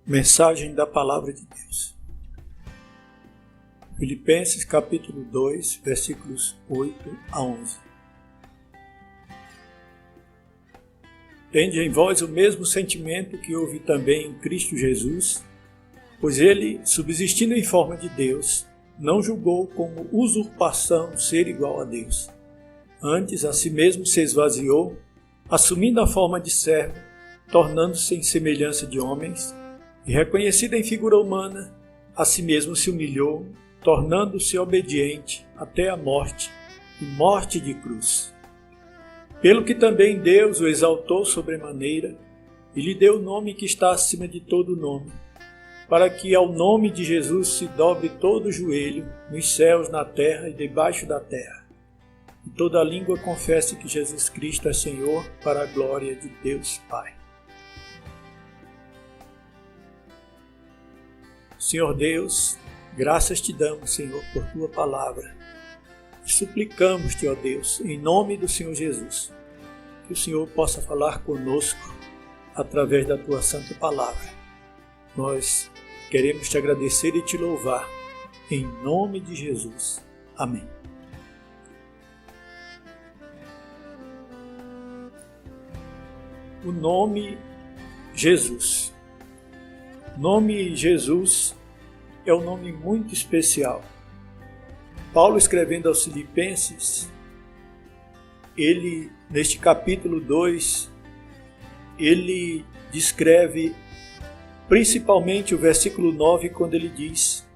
Mensagem da Palavra de Deus. Filipenses capítulo 2, versículos 8 a 11. Tende em vós o mesmo sentimento que houve também em Cristo Jesus, pois ele, subsistindo em forma de Deus, não julgou como usurpação ser igual a Deus. Antes, a si mesmo se esvaziou, assumindo a forma de servo, tornando-se em semelhança de homens, e reconhecido em figura humana, a si mesmo se humilhou, tornando-se obediente até a morte, e morte de cruz. Pelo que também Deus o exaltou sobremaneira, e lhe deu o nome que está acima de todo nome, para que ao nome de Jesus se dobre todo o joelho, nos céus, na terra e debaixo da terra, e toda língua confesse que Jesus Cristo é Senhor, para a glória de Deus Pai. Senhor Deus, graças te damos, Senhor, por tua palavra. E suplicamos-te, ó Deus, em nome do Senhor Jesus, que o Senhor possa falar conosco através da tua santa palavra. Nós queremos te agradecer e te louvar, em nome de Jesus. Amém. O nome Jesus. O nome Jesus é um nome muito especial. Paulo, escrevendo aos Filipenses, ele, neste capítulo 2, ele descreve principalmente o versículo 9, quando ele diz: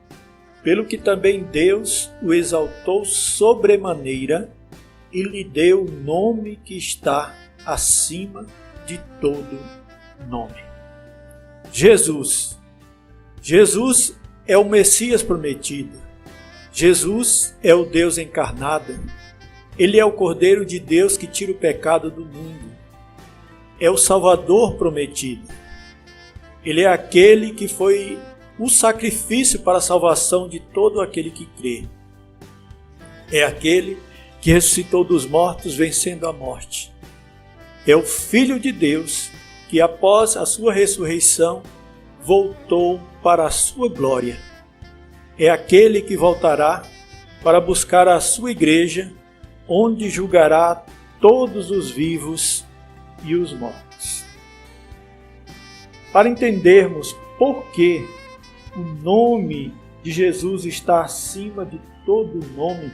pelo que também Deus o exaltou sobremaneira e lhe deu o nome que está acima de todo nome. Jesus. Jesus é o Messias prometido. Jesus é o Deus encarnado. Ele é o Cordeiro de Deus que tira o pecado do mundo. É o Salvador prometido. Ele é aquele que foi o sacrifício para a salvação de todo aquele que crê. É aquele que ressuscitou dos mortos, vencendo a morte. É o Filho de Deus que, após a sua ressurreição, voltou para a sua glória. É aquele que voltará para buscar a sua igreja, onde julgará todos os vivos e os mortos. Para entendermos por que o nome de Jesus está acima de todo nome,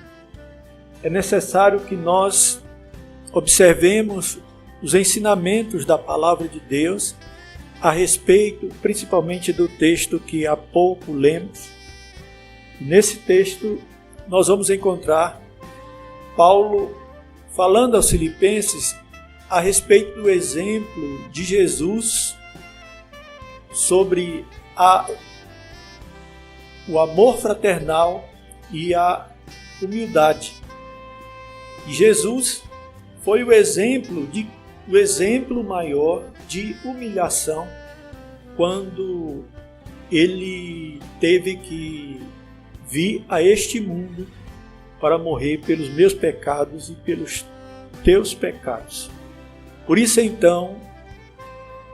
é necessário que nós observemos os ensinamentos da Palavra de Deus a respeito, principalmente do texto que há pouco lemos. Nesse texto, nós vamos encontrar Paulo falando aos Filipenses a respeito do exemplo de Jesus sobre o amor fraternal e a humildade. E Jesus foi o exemplo maior de humilhação quando ele teve que vir a este mundo para morrer pelos meus pecados e pelos teus pecados. Por isso, então,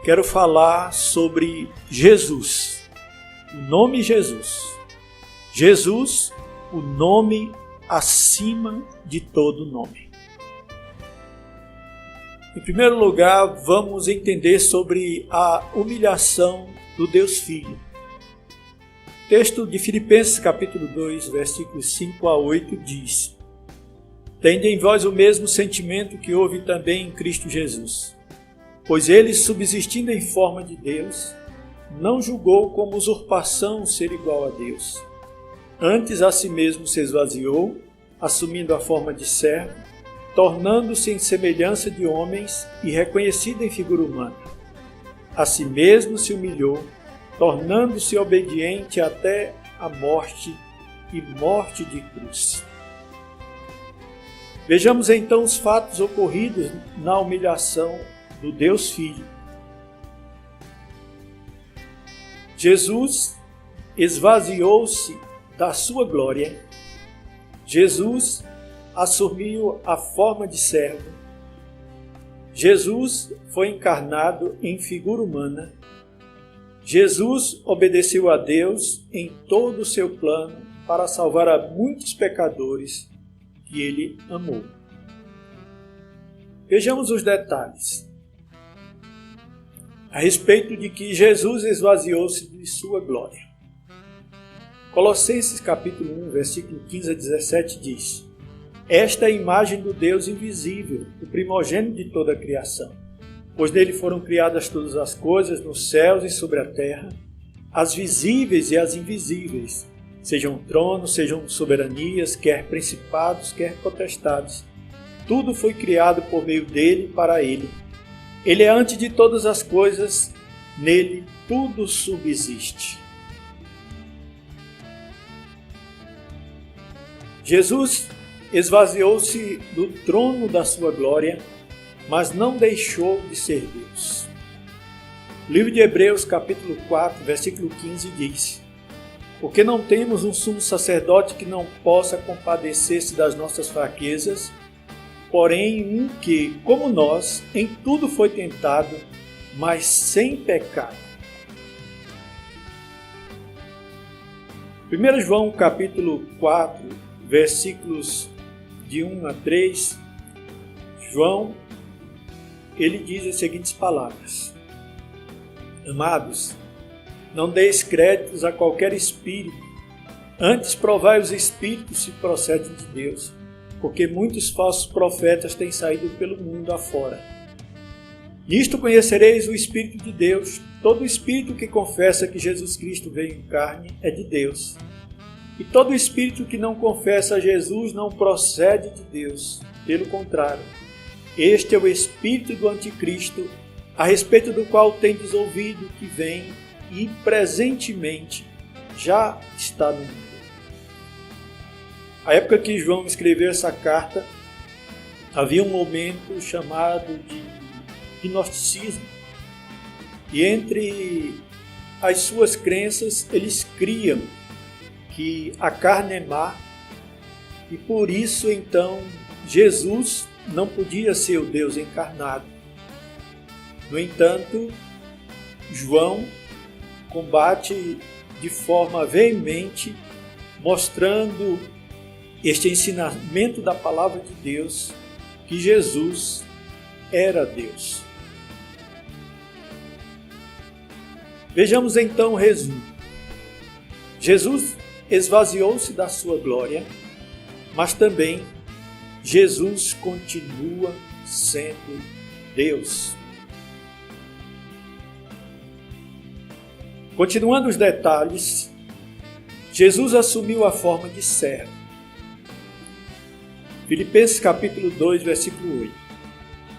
quero falar sobre Jesus, o nome Jesus. Jesus, o nome acima de todo nome. Em primeiro lugar, vamos entender sobre a humilhação do Deus Filho. O texto de Filipenses capítulo 2, versículos 5 a 8 diz: tende em vós o mesmo sentimento que houve também em Cristo Jesus, pois ele, subsistindo em forma de Deus, não julgou como usurpação ser igual a Deus. Antes, a si mesmo se esvaziou, assumindo a forma de servo, tornando-se em semelhança de homens e reconhecido em figura humana. A si mesmo se humilhou, tornando-se obediente até a morte e morte de cruz. Vejamos então os fatos ocorridos na humilhação do Deus Filho. Jesus esvaziou-se da sua glória. Jesus assumiu a forma de servo. Jesus foi encarnado em figura humana. Jesus obedeceu a Deus em todo o seu plano para salvar a muitos pecadores que ele amou. Vejamos os detalhes a respeito de que Jesus esvaziou-se de sua glória. Colossenses capítulo 1, versículo 15 a 17 diz: Esta é a imagem do Deus invisível, o primogênito de toda a criação. Pois nele foram criadas todas as coisas, nos céus e sobre a terra, as visíveis e as invisíveis, sejam tronos, sejam soberanias, quer principados, quer potestades. Tudo foi criado por meio dele e para ele. Ele é antes de todas as coisas, nele tudo subsiste. Jesus esvaziou-se do trono da sua glória, mas não deixou de ser Deus. O livro de Hebreus, capítulo 4, versículo 15 diz: Porque não temos um sumo sacerdote que não possa compadecer-se das nossas fraquezas, porém um que, como nós, em tudo foi tentado, mas sem pecado. 1 João, capítulo 4, versículos de 1 a 3, João, ele diz as seguintes palavras: Amados, não deis créditos a qualquer espírito, antes provai os espíritos se procedem de Deus, porque muitos falsos profetas têm saído pelo mundo afora. Nisto conhecereis o Espírito de Deus. Todo espírito que confessa que Jesus Cristo veio em carne é de Deus. E todo espírito que não confessa a Jesus não procede de Deus. Pelo contrário, este é o espírito do anticristo, a respeito do qual tendes ouvido que vem e presentemente já está no mundo. A época que João escreveu essa carta, havia um momento chamado de gnosticismo. E entre as suas crenças, eles criam que a carne é má, e por isso então Jesus não podia ser o Deus encarnado. No entanto, João combate de forma veemente, mostrando este ensinamento da palavra de Deus, que Jesus era Deus. Vejamos então o resumo. Jesus esvaziou-se da sua glória, mas também Jesus continua sendo Deus. Continuando os detalhes, Jesus assumiu a forma de servo. Filipenses capítulo 2, versículo 8.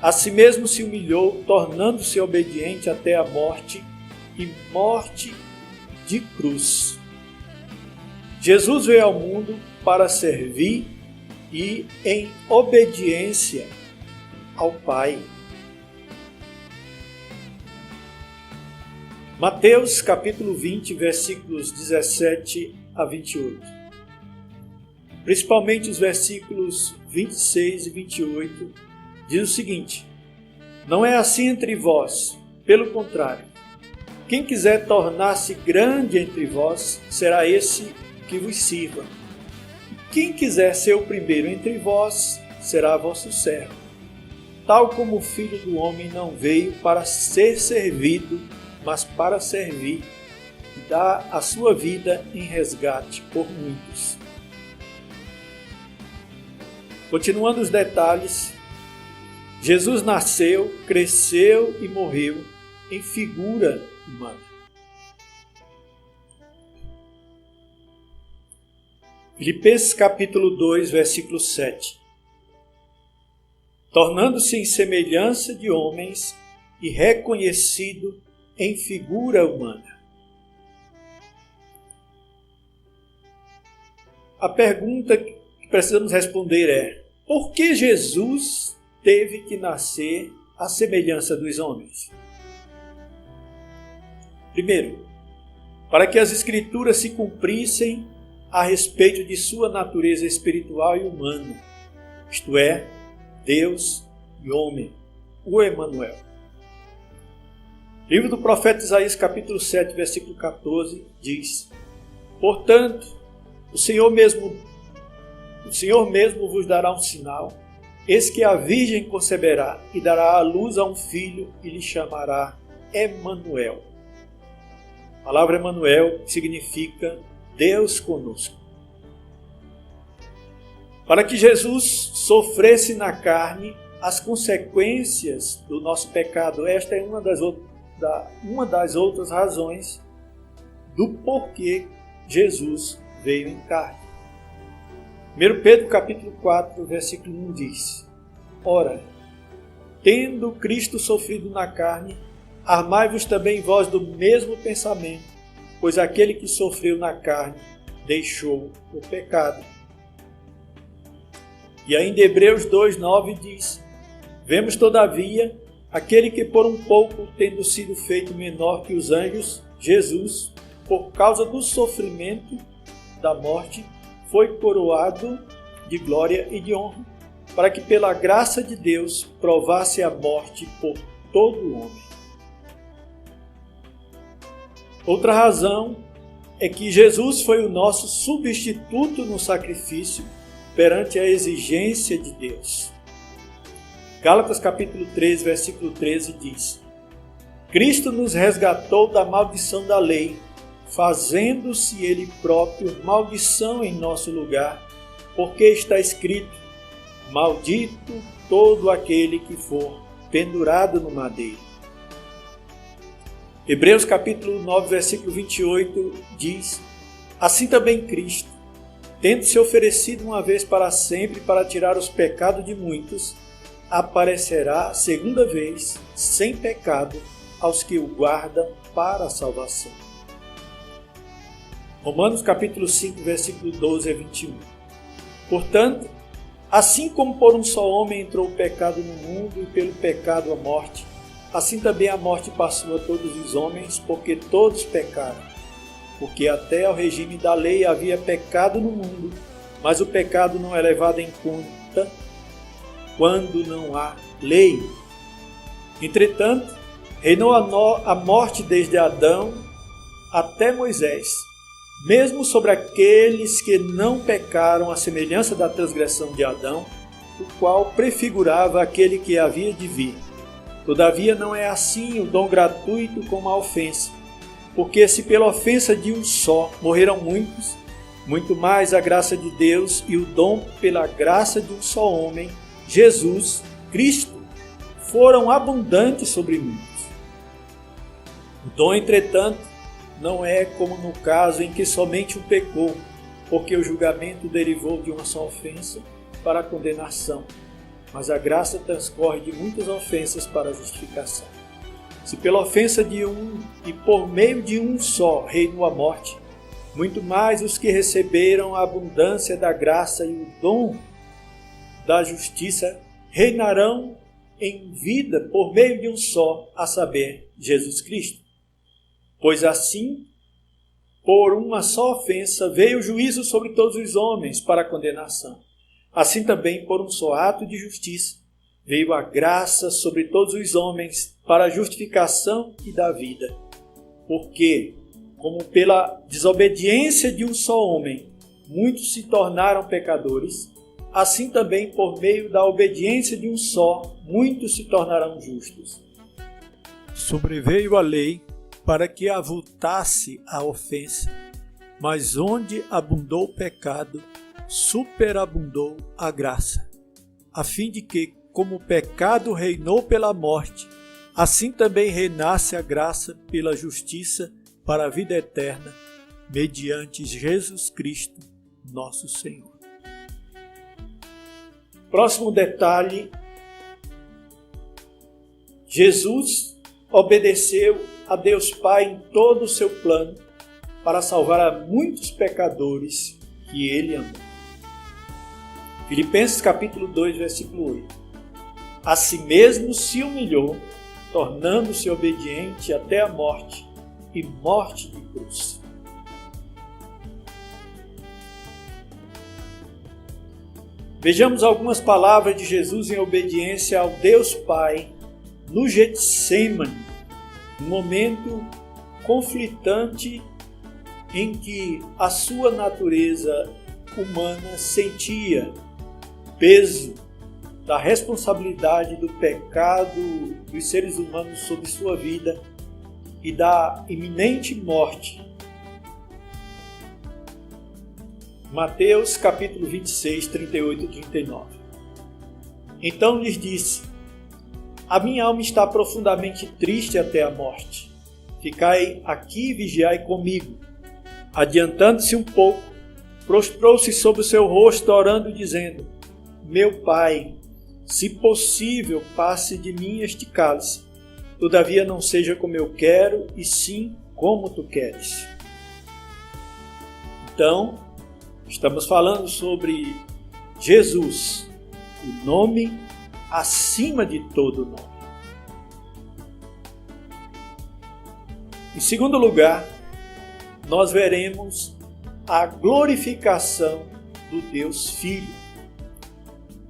A si mesmo se humilhou, tornando-se obediente até a morte, e morte de cruz. Jesus veio ao mundo para servir e em obediência ao Pai. Mateus capítulo 20, versículos 17 a 28. Principalmente os versículos 26 e 28, diz o seguinte: Não é assim entre vós, pelo contrário. Quem quiser tornar-se grande entre vós, será esse que vos sirva. Quem quiser ser o primeiro entre vós, será vosso servo. Tal como o Filho do Homem não veio para ser servido, mas para servir e dar a sua vida em resgate por muitos. Continuando os detalhes, Jesus nasceu, cresceu e morreu em figura humana. Filipenses capítulo 2, versículo 7. Tornando-se em semelhança de homens e reconhecido em figura humana. A pergunta que precisamos responder é: por que Jesus teve que nascer à semelhança dos homens? Primeiro, para que as Escrituras se cumprissem a respeito de sua natureza espiritual e humana, isto é, Deus e homem, o Emanuel. Livro do profeta Isaías, capítulo 7, versículo 14, diz: Portanto, o Senhor mesmo vos dará um sinal. Eis que a virgem conceberá e dará à luz a um filho e lhe chamará Emanuel. A palavra Emanuel significa Deus conosco. Para que Jesus sofresse na carne as consequências do nosso pecado, esta é uma das outras razões do porquê Jesus veio em carne. 1 Pedro capítulo 4, versículo 1 diz: Ora, tendo Cristo sofrido na carne, armai-vos também vós do mesmo pensamento, pois aquele que sofreu na carne deixou o pecado. E ainda Hebreus 2:9 diz: Vemos todavia aquele que por um pouco, tendo sido feito menor que os anjos, Jesus, por causa do sofrimento da morte, foi coroado de glória e de honra, para que pela graça de Deus provasse a morte por todo homem. Outra razão é que Jesus foi o nosso substituto no sacrifício perante a exigência de Deus. Gálatas capítulo 3, versículo 13 diz: Cristo nos resgatou da maldição da lei, fazendo-se Ele próprio maldição em nosso lugar, porque está escrito: Maldito todo aquele que for pendurado no madeiro. Hebreus capítulo 9, versículo 28 diz: Assim também Cristo, tendo se oferecido uma vez para sempre para tirar os pecados de muitos, aparecerá segunda vez, sem pecado, aos que o guardam para a salvação. Romanos capítulo 5, versículo 12 a 21. Portanto, assim como por um só homem entrou o pecado no mundo e pelo pecado a morte, assim também a morte passou a todos os homens, porque todos pecaram. Porque até ao regime da lei havia pecado no mundo, mas o pecado não é levado em conta quando não há lei. Entretanto, reinou a morte desde Adão até Moisés, mesmo sobre aqueles que não pecaram à semelhança da transgressão de Adão, o qual prefigurava aquele que havia de vir. Todavia não é assim o dom gratuito como a ofensa, porque se pela ofensa de um só morreram muitos, muito mais a graça de Deus e o dom pela graça de um só homem, Jesus Cristo, foram abundantes sobre muitos. O dom, entretanto, não é como no caso em que somente um pecou, porque o julgamento derivou de uma só ofensa para a condenação, mas a graça transcorre de muitas ofensas para a justificação. Se pela ofensa de um e por meio de um só reinou a morte, muito mais os que receberam a abundância da graça e o dom da justiça reinarão em vida por meio de um só, a saber, Jesus Cristo. Pois assim, por uma só ofensa, veio o juízo sobre todos os homens para a condenação. Assim também, por um só ato de justiça, veio a graça sobre todos os homens para a justificação e da vida. Porque, como pela desobediência de um só homem, muitos se tornaram pecadores, assim também, por meio da obediência de um só, muitos se tornarão justos. Sobreveio a lei para que avultasse a ofensa, mas onde abundou o pecado, superabundou a graça, a fim de que, como o pecado reinou pela morte, assim também reinasse a graça pela justiça para a vida eterna, mediante Jesus Cristo, nosso Senhor. Próximo detalhe: Jesus obedeceu a Deus Pai em todo o seu plano para salvar a muitos pecadores que Ele amou. Filipenses capítulo 2, versículo 8. A si mesmo se humilhou, tornando-se obediente até a morte e morte de cruz. Vejamos algumas palavras de Jesus em obediência ao Deus Pai no Getsêmani. um momento conflitante em que a sua natureza humana sentia peso da responsabilidade do pecado dos seres humanos sobre sua vida e da iminente morte. Mateus capítulo 26, 38 e 39. Então lhes disse: a minha alma está profundamente triste até a morte. Ficai aqui e vigiai comigo. Adiantando-se um pouco, prostrou-se sobre o seu rosto, orando e dizendo: meu Pai, se possível, passe de mim este cálice. Todavia não seja como eu quero, e sim como tu queres. Então, estamos falando sobre Jesus, o nome acima de todo nome. Em segundo lugar, nós veremos a glorificação do Deus Filho.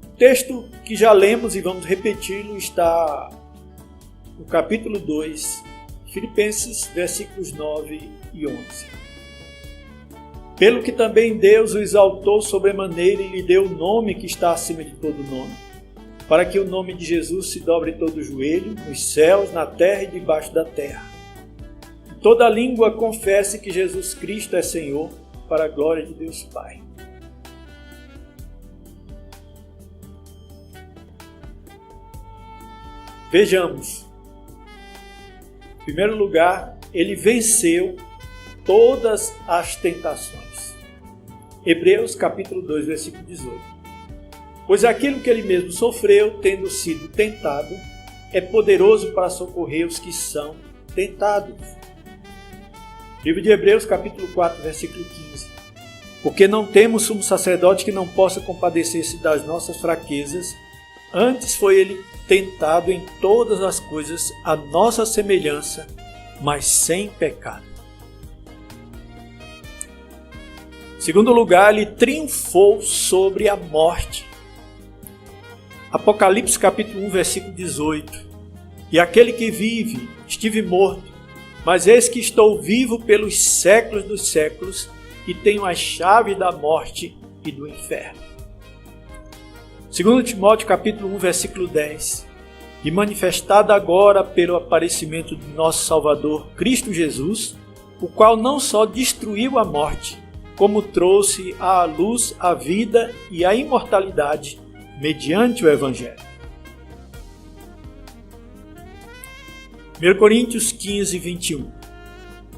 O texto que já lemos e vamos repeti-lo está no capítulo 2, Filipenses, versículos 9 e 11. Pelo que também Deus o exaltou sobremaneira e lhe deu o nome que está acima de todo nome, para que o nome de Jesus se dobre todo o joelho, nos céus, na terra e debaixo da terra. E toda língua confesse que Jesus Cristo é Senhor, para a glória de Deus Pai. Vejamos. Em primeiro lugar, ele venceu todas as tentações. Hebreus capítulo 2, versículo 18. Pois aquilo que ele mesmo sofreu, tendo sido tentado, é poderoso para socorrer os que são tentados. Livro de Hebreus capítulo 4, versículo 15. Porque não temos sumo sacerdote que não possa compadecer-se das nossas fraquezas, antes foi ele tentado em todas as coisas à nossa semelhança, mas sem pecado. Em segundo lugar, ele triunfou sobre a morte. Apocalipse capítulo 1, versículo 18. E aquele que vive, estive morto, mas eis que estou vivo pelos séculos dos séculos e tenho a chave da morte e do inferno. 2 Timóteo capítulo 1, versículo 10. E manifestada agora pelo aparecimento de nosso Salvador, Cristo Jesus, o qual não só destruiu a morte, como trouxe à luz a vida e a imortalidade mediante o Evangelho. 1 Coríntios 15, 21.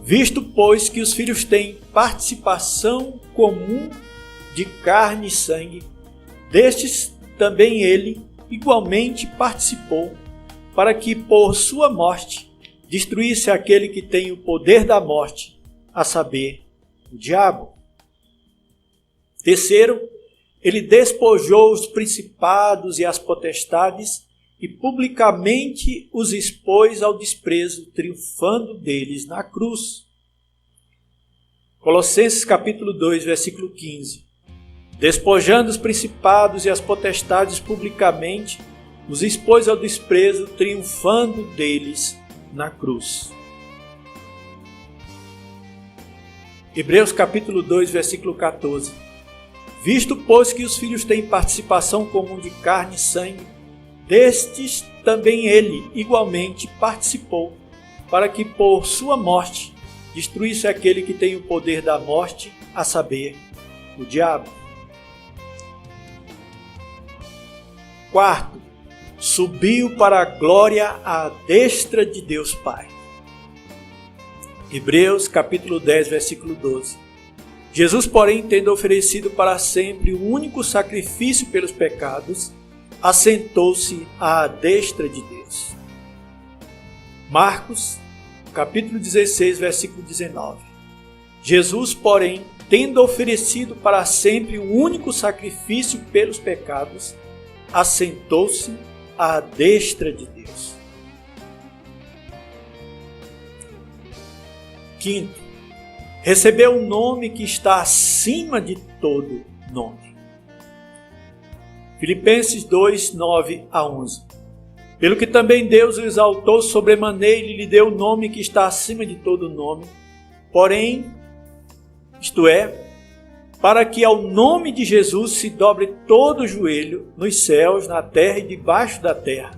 Visto, pois, que os filhos têm participação comum de carne e sangue, destes também ele igualmente participou, para que por sua morte destruísse aquele que tem o poder da morte, a saber, o diabo. Terceiro, ele despojou os principados e as potestades e publicamente os expôs ao desprezo, triunfando deles na cruz. Colossenses capítulo 2, versículo 15. Despojando os principados e as potestades publicamente, os expôs ao desprezo, triunfando deles na cruz. Hebreus capítulo 2, versículo 14. Visto, pois, que os filhos têm participação comum de carne e sangue, destes também ele igualmente participou, para que por sua morte destruísse aquele que tem o poder da morte, a saber, o diabo. Quarto, subiu para a glória à destra de Deus Pai. Hebreus capítulo 10, versículo 12. Jesus, porém, tendo oferecido para sempre o único sacrifício pelos pecados, assentou-se à destra de Deus. Marcos capítulo 16, versículo 19. Jesus, porém, tendo oferecido para sempre o único sacrifício pelos pecados, assentou-se à destra de Deus. Quinto, recebeu um nome que está acima de todo nome. Filipenses 2, 9 a 11. Pelo que também Deus o exaltou sobremaneira e lhe deu o nome que está acima de todo nome. Porém, isto é, para que ao nome de Jesus se dobre todo o joelho, nos céus, na terra e debaixo da terra,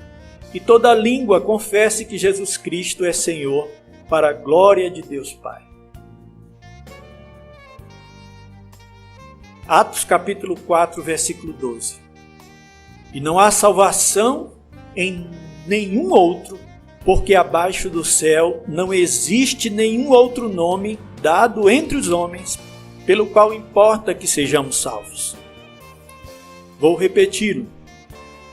e toda língua confesse que Jesus Cristo é Senhor, para a glória de Deus Pai. Atos capítulo 4, versículo 12. E não há salvação em nenhum outro, porque abaixo do céu não existe nenhum outro nome dado entre os homens, pelo qual importa que sejamos salvos. Vou repeti-lo.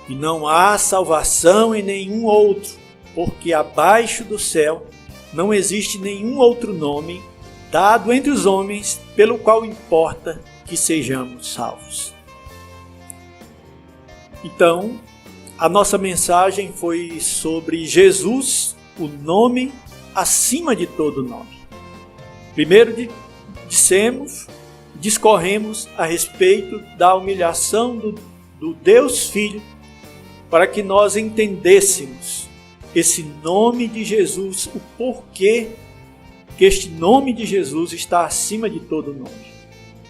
E não há salvação em nenhum outro, porque abaixo do céu não existe nenhum outro nome dado entre os homens, pelo qual importa que sejamos salvos. Então, a nossa mensagem foi sobre Jesus, o nome acima de todo nome. Primeiro discorremos a respeito da humilhação do Deus Filho, para que nós entendêssemos esse nome de Jesus, o porquê que este nome de Jesus está acima de todo nome.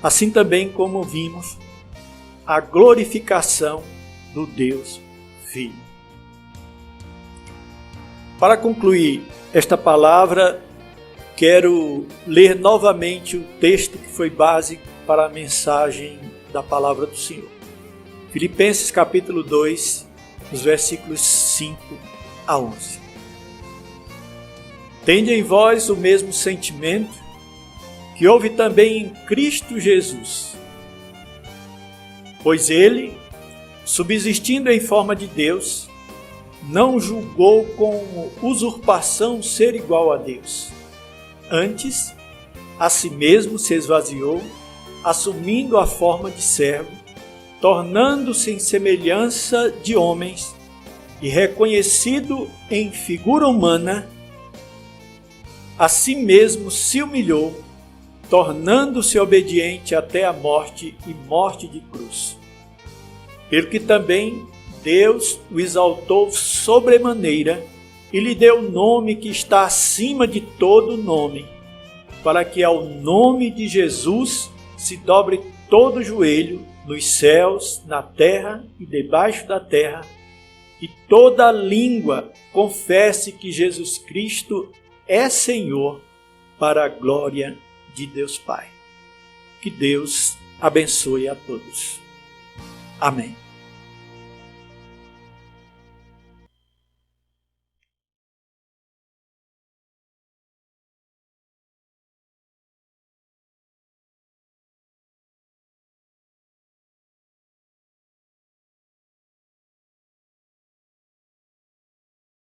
Assim também como vimos a glorificação do Deus Filho. Para concluir esta palavra, quero ler novamente o texto que foi base para a mensagem da palavra do Senhor. Filipenses capítulo 2, os versículos 5 a 11. Tende em vós o mesmo sentimento que houve também em Cristo Jesus, pois ele, subsistindo em forma de Deus, não julgou com usurpação ser igual a Deus. Antes, a si mesmo se esvaziou, assumindo a forma de servo, tornando-se em semelhança de homens, e reconhecido em figura humana, a si mesmo se humilhou, tornando-se obediente até a morte e morte de cruz. Pelo que também Deus o exaltou sobremaneira e lhe deu o nome que está acima de todo nome, para que ao nome de Jesus se dobre todo o joelho, nos céus, na terra e debaixo da terra, e toda língua confesse que Jesus Cristo é Senhor, para a glória de Deus Pai. Que Deus abençoe a todos. Amém.